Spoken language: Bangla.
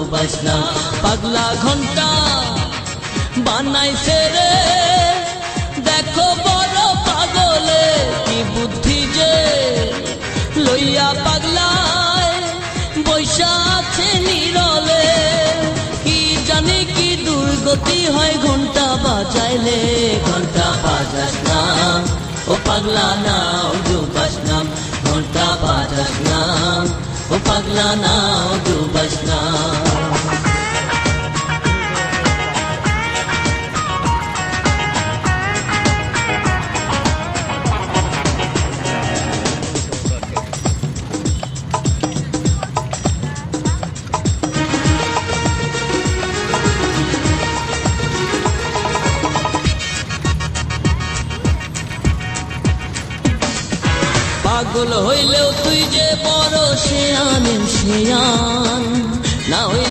ডুবাইস না। পাগলা ঘন্টা বানাইছে রে দেখো বড় পাগলে, কি বুদ্ধি যে লইয়া পাগলায় বৈশা আছে নিরলে। কি জানি কি দুর্গতি হয় ঘন্টা বাজাইলে। ঘন্টা বাজাস না ও পাগলা নাও ডুবাস না, ঘন্টা বাজাস না ও পাগলা নাও ডুবাস না। পাগল হইলেও তুই যে বড় শেয়ান, শেয়ান না হইলে